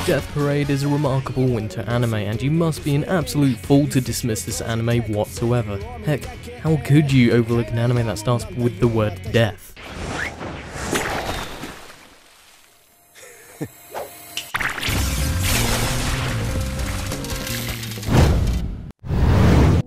Death Parade is a remarkable winter anime, and you must be an absolute fool to dismiss this anime whatsoever. Heck, how could you overlook an anime that starts with the word death?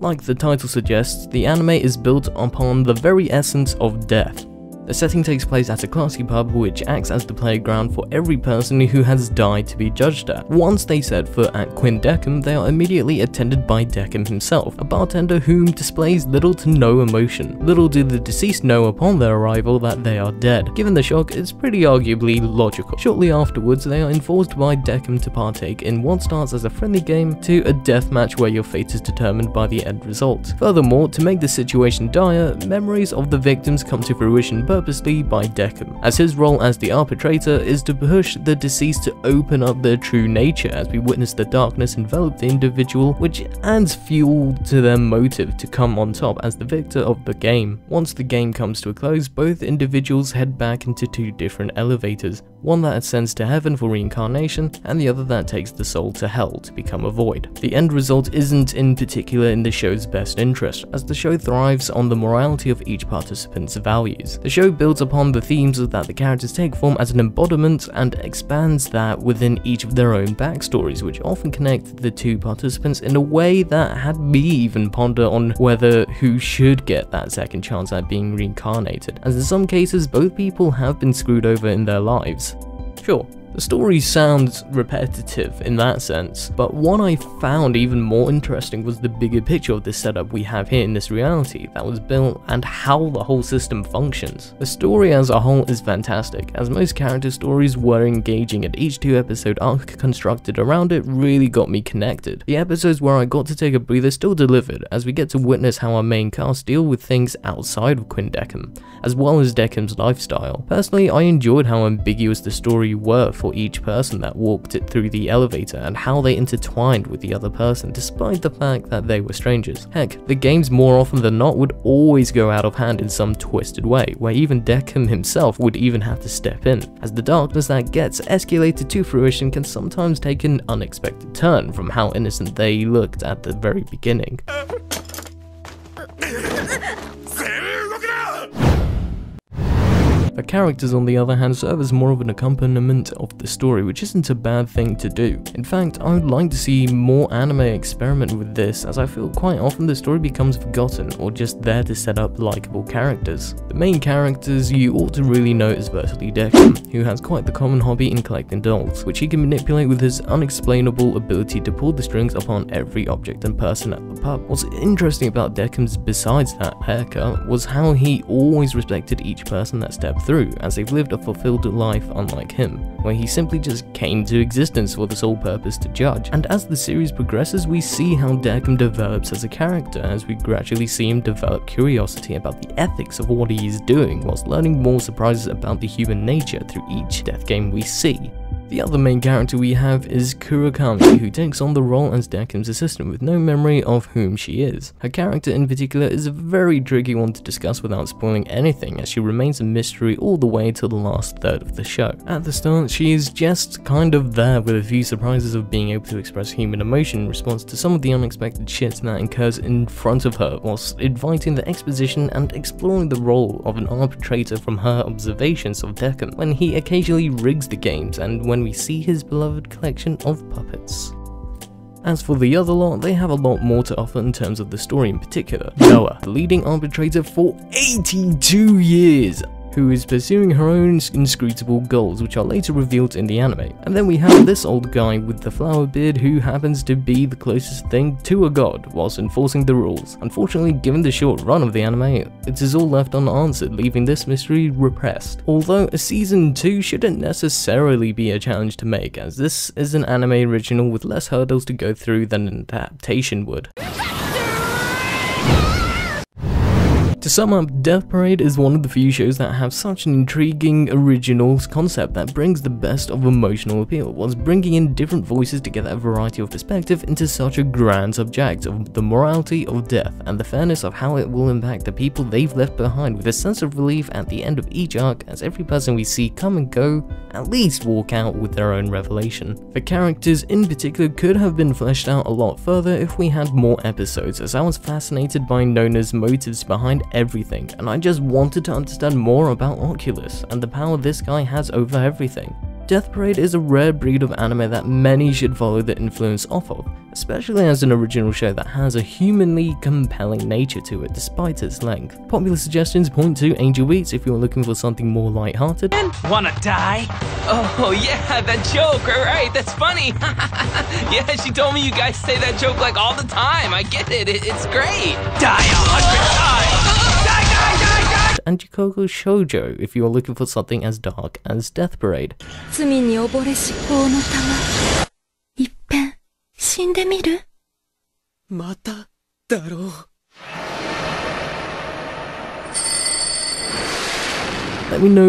Like the title suggests, the anime is built upon the very essence of death. The setting takes place at a classy pub which acts as the playground for every person who has died to be judged at. Once they set foot at Quinn Deckham, they are immediately attended by Deckham himself, a bartender whom displays little to no emotion. Little do the deceased know upon their arrival that they are dead. Given the shock, it's pretty arguably logical. Shortly afterwards, they are enforced by Deckham to partake in what starts as a friendly game to a death match where your fate is determined by the end result. Furthermore, to make the situation dire, memories of the victims come to fruition purposely by Deckham, as his role as the arbitrator is to push the deceased to open up their true nature as we witness the darkness envelop the individual, which adds fuel to their motive to come on top as the victor of the game. Once the game comes to a close, both individuals head back into two different elevators, one that ascends to heaven for reincarnation and the other that takes the soul to hell to become a void. The end result isn't in particular in the show's best interest, as the show thrives on the morality of each participant's values. The show builds upon the themes that the characters take form as an embodiment and expands that within each of their own backstories, which often connect the two participants in a way that had me even ponder on whether who should get that second chance at being reincarnated, as in some cases both people have been screwed over in their lives. Sure, the story sounds repetitive in that sense, but what I found even more interesting was the bigger picture of this setup we have here in this reality that was built and how the whole system functions. The story as a whole is fantastic, as most character stories were engaging and each 2-episode arc constructed around it really got me connected. The episodes where I got to take a breather still delivered, as we get to witness how our main cast deal with things outside of Quinn Deckham, as well as Deckham's lifestyle. Personally, I enjoyed how ambiguous the story were for each person that walked it through the elevator and how they intertwined with the other person despite the fact that they were strangers. Heck, the games more often than not would always go out of hand in some twisted way, where even Deckham himself would even have to step in, as the darkness that gets escalated to fruition can sometimes take an unexpected turn from how innocent they looked at the very beginning. The characters on the other hand serve as more of an accompaniment of the story, which isn't a bad thing to do. In fact, I would like to see more anime experiment with this, as I feel quite often the story becomes forgotten or just there to set up likable characters. The main characters you ought to really know is firstly Deckham, who has quite the common hobby in collecting dolls, which he can manipulate with his unexplainable ability to pull the strings upon every object and person at the pub. What's interesting about Deckham's besides that haircut was how he always respected each person that stepped through, as they've lived a fulfilled life unlike him, where he simply just came to existence for the sole purpose to judge. And as the series progresses, we see how Deckham develops as a character, as we gradually see him develop curiosity about the ethics of what he is doing, whilst learning more surprises about the human nature through each death game we see. The other main character we have is Kurakami, who takes on the role as Deckham's assistant with no memory of whom she is. Her character in particular is a very tricky one to discuss without spoiling anything, as she remains a mystery all the way till the last third of the show. At the start, she is just kind of there with a few surprises of being able to express human emotion in response to some of the unexpected shit that occurs in front of her, whilst inviting the exposition and exploring the role of an arbitrator from her observations of Deckham, when he occasionally rigs the games and when we see his beloved collection of puppets. As for the other lot, they have a lot more to offer in terms of the story, in particular Noah, the leading arbitrator for 82 years, who is pursuing her own inscrutable goals, which are later revealed in the anime. And then we have this old guy with the flower beard who happens to be the closest thing to a god whilst enforcing the rules. Unfortunately, given the short run of the anime, it is all left unanswered, leaving this mystery repressed. Although a season 2 shouldn't necessarily be a challenge to make, as this is an anime original with less hurdles to go through than an adaptation would. To To sum up, Death Parade is one of the few shows that have such an intriguing, original concept that brings the best of emotional appeal, whilst bringing in different voices to get a variety of perspective into such a grand subject of the morality of death and the fairness of how it will impact the people they've left behind, with a sense of relief at the end of each arc as every person we see come and go at least walk out with their own revelation. The characters in particular could have been fleshed out a lot further if we had more episodes, as I was fascinated by Nona's motives behind everything, and I just wanted to understand more about Oculus and the power this guy has over everything. Death Parade is a rare breed of anime that many should follow the influence off of, especially as an original show that has a humanly compelling nature to it despite its length. Popular suggestions point to Angel Beats if you're looking for something more lighthearted. Wanna die? Oh yeah, that joke, right? That's funny. Yeah, she told me you guys say that joke like all the time. I get it, it's great. Die 100 times! Die, die, die, die! And Jikoku Shoujo if you're looking for something as dark as Death Parade. Let me know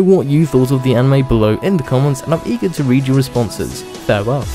what you thought of the anime below in the comments, and I'm eager to read your responses. Farewell.